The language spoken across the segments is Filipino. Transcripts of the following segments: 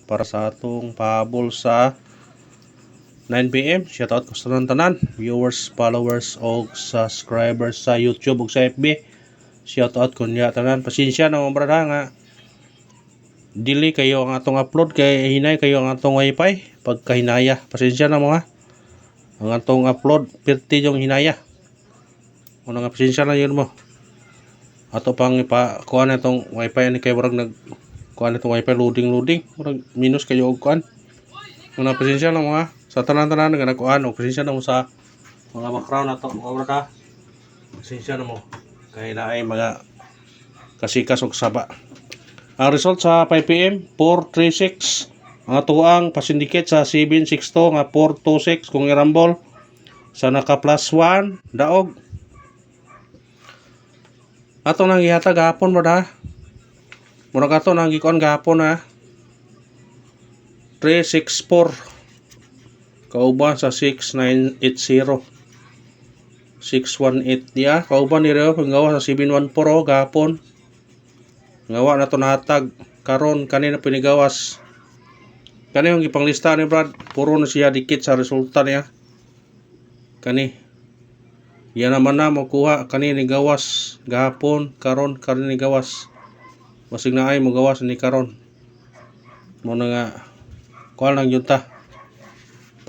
Para sa atong pahabol sa 9 PM. Shoutout ko sa tanan, viewers, followers o subscribers sa YouTube o sa FB. Shoutout ko niya tanan. Pasensya na mga brada nga dili kayo ang atong upload kay hinay kayo ang atong wifi pagka hinaya. Pasensya na mga ang atong upload pirti yung hinaya. Una nga pasensya na yun mo. Ato pang ipakuha na itong wifi ni kay warag nag kuha na itong wifi loading warag minus kayo og kuan. Una pasensya na mga sa tanan-tanan nga nagkuhan o pasensya na mo sa mga background nato mga brada. Pasensya na mo kay naay mga kasikas og saba. Ang result sa 5 PM 436 ang atuang pasindikit sa 762 nga 426 kung irambol sa naka plus 1 daog. Ato nang gihatag gahapon brada. Murag ato nang gikuan gahapon ha. 364 kauban sa 6980 618 niya kauban ni Reo panggawa sa 714 gahapon ngawa na to nahatag karon kanina pinigawas kani yung ipanglista ni Brad puro na siya dikit sa resulta niya kani yan naman na makuha kani ni gawas gahapon karon ni gawas masig na ay mo gawas ni karon mo na nga kuha lang yun ta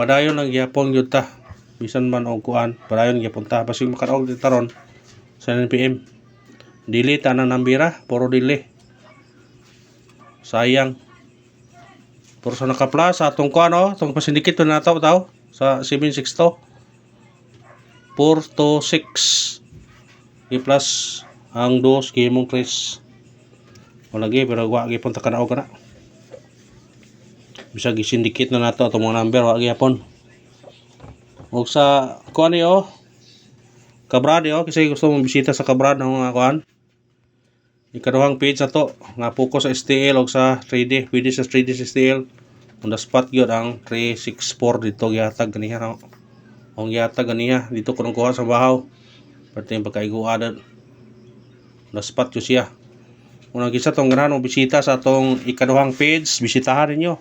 padayon lang gyapon yun ta bisan man og kuan padayon gyapon ta basig makaraog di taron sa 9 PM dili tanan nambira puro dili sayang puro sa nakaplas sa atong kuan atong pasindikit na nato taw sa 762 4 to 6 i-plus ang 2 kimong 3 wala gi pero wa gyapon ta kanaog kana bisag gisindikit na nato atong mga number wa gyapon og sa kuan ni Kabrad kasi gusto mong bisita sa Kabrad ng mga kuan ikaduhang page na to nga focus sa STL og sa 3D pwede sa 3D sa STL on the spot gyud ang 364 dito gihatag ganiha no ang gihatag ganiha dito kuno kuha sa bahaw pati yung pagkaiguadan on the spot yun siya unang gisa tong ganahan mong bisita sa atong ikaduhang page bisitahan ninyo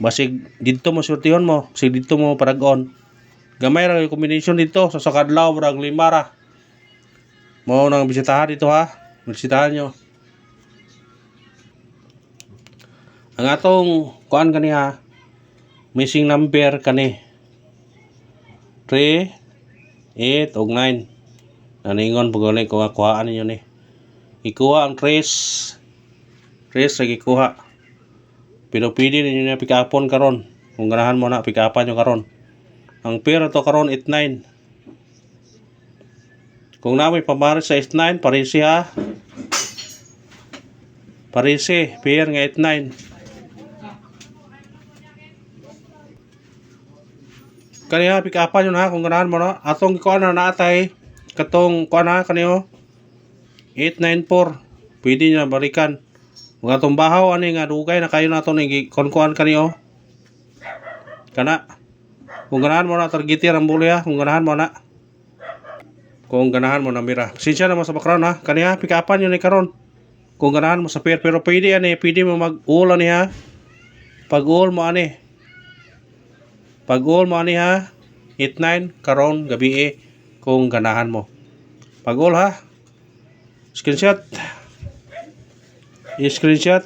basig dito mo surtihon mo basig dito mo paragon gamay ra yung combination dito sa sakadlaw murag 5 ra mo nang bisitahan dito ha bisitahan nyo ang atong kuan kaniha missing number kani 3 8 ug 9 naningon pagulay ko kuhaan ninyo ni ikuha ang 3 lagi kuha pero pwede ninyo na pick-upon karon kung ganahan mo na pick-upan nyo karon ang pair to karon 89 kung namoy pamares sa 89 parisi ha parisi pair nga 89 kaniya pick-upan yun ha kung ganahan mo na atong kuan na naatay katong kuan ha kaniyo 894 pwede nyo na balikan mga atong bahaw ani nga dugay na kayo nato ni konkuan kaniyo kana kung ganahan mo na targetir ang bulya kung ganahan mo na mira sinsya na mo sa background ha kaniya pick-upan yun ni karon kung ganahan mo sa pair pero pwede pwede mo mag-all ani ha pag-all mo ani ha 89 karon gabi kung ganahan mo pag-all ha screenshot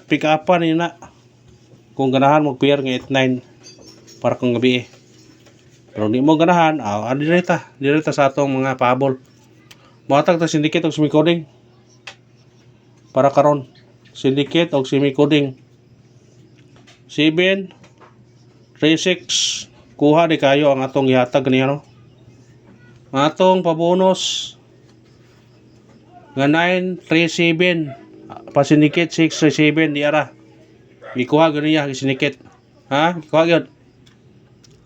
pick-upan niyo na kung ganahan mo pair nga 89 para kung gabi pero di mo ganahan direta sa atong mga pahabol matag ta syndicate og semi-coding para karon syndicate og semi-coding 7 36 kuha di kayo ang atong ihatag niya no atong pabonus nga 937 pasindicate 637 di ara ikuha gani niya syndicate ha ikuha gyud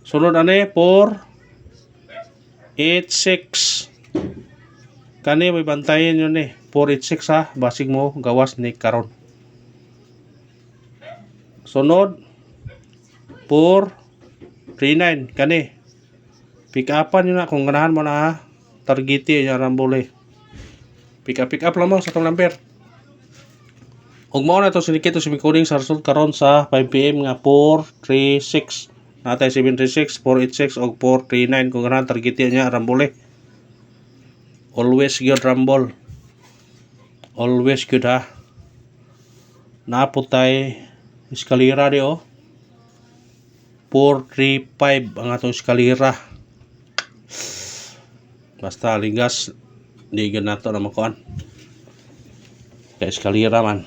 sunod ani 486 kani may bantayan yun 486 ha basig mo gawas ni karon sunod 439 kani pick-upan yun na kung ganahan mo na ha targeti yung rambole pick up lang mo sa itong number Ug mao na to sinikit to semikoding sa result karon sa 5 PM nga 436. Natay 736, 486 ug 439 kung ganahan target niya Rambole. Always gyud Rumble. Always gyud ha. Naputay eskalera di oh. 435 ang atong eskalera. Basta ligas di gyud nato na makuan. Kay eskalera man.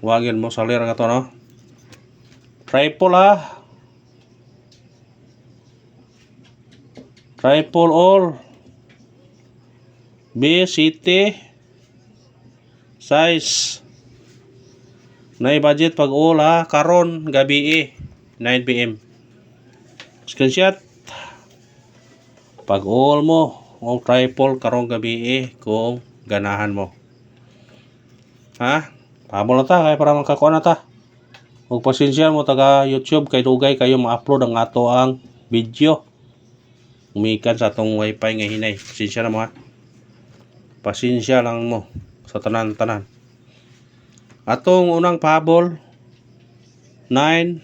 Wagin mo salira ka to no. Triple ha. Triple all. B, city. Size. Nay budget pag all ha. Karon gabi 9 PM. Screenshot. Pag all mo. O triple karon gabi kung ganahan mo. Ha? Pabol na ta kay para makakuha na ta. Huwag pasensya mo taga YouTube kay dugay kayo ma-upload ang ato ang video. Umikan sa atong wifi nga hinay. Pasensya na mo ha. Pasensya lang mo sa tanan-tanan. Atong unang pahabol 9,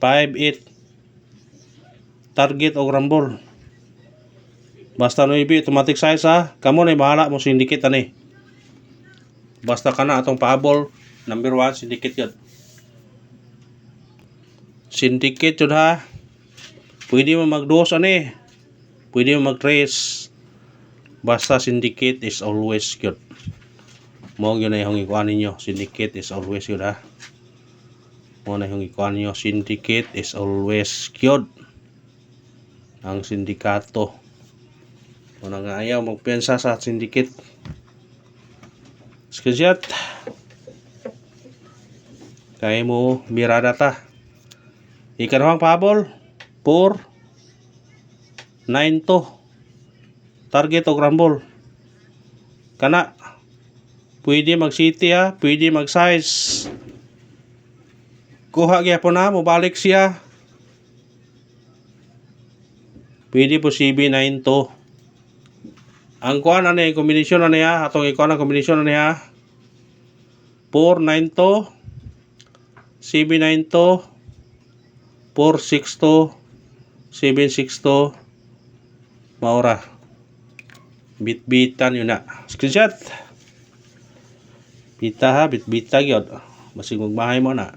5, 8 target o Rumble. Basta no ibi automatic size ha. Kamo na bahala mo syndicate ani. Basta kana atong pahabol number 1 syndicate yun. Syndicate yun ha. Pwede mo mag-2 ani. Pwede mo mag-3. Basta syndicate is always good. Mo yun na yung ikuan ninyo. Syndicate is always good ha. Mo na yung ikuan ninyo. Syndicate is always good. Ang sindikato. Mo na nga ayaw magpensa sa syndicate. Screenshot. Kaya mo mirada ta. Ikanawang pahabol 4, 9 to. Target o Rumble. Kana. Pwede mag city ha. Pwede mag size. Kuha gyapon na. Mubalik siya. Pwede po CB9 to. Ang kuha na niya. Kombinasyon na niya. Atong ikuha na kombinasyon na niya. 4, 9 to. CB9 to. 4, 6 to. 7, 6 to. Maura. Bit-bitan yun na. Screenshot. Bita ha. Bit-bita yun. Basig magbahay mo na.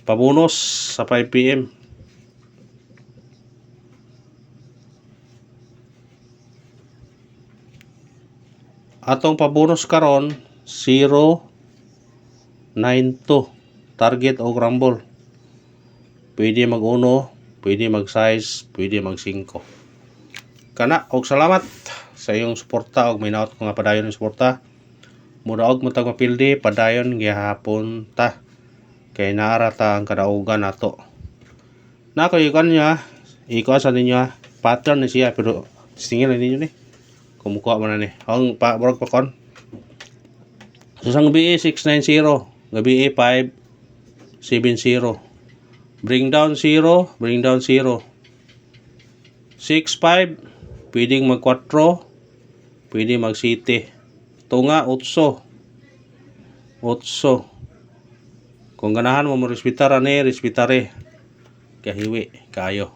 Pabonus sa 5 PM. Atong pabonus karon 0, 9 to. Target o Rumble. Pwede mag 1, pwede mag size, pwede mag 5. Kana og salamat sa iyong suporta og minaot ko nga padayon ng suporta. Mudaog mo tag mapildi padayon gihapon ta. Kay naara ta ang kadaugan nato. Na ko ikon niya, ikuha sa ninyo pattern ni siya pero tingin na ninyo ni. Kumukuha man na ni. Ang borog pa kon. Susang BE 690, gabi 570. Bring down 0, bring down 0. 6-5, pwedeng mag 4, pwede mag 7. Tunga 8. 8. Kung ganahan mo respetar ani, respetare. Kahiwi kayo.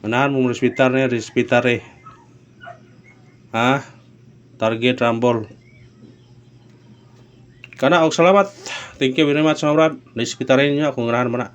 Ganahan mo respetar ni, respetare. Ha? Target Rumble. Kana og salamat. Thank you very much mga brad. Respetarin niyo kung ganahan mo na.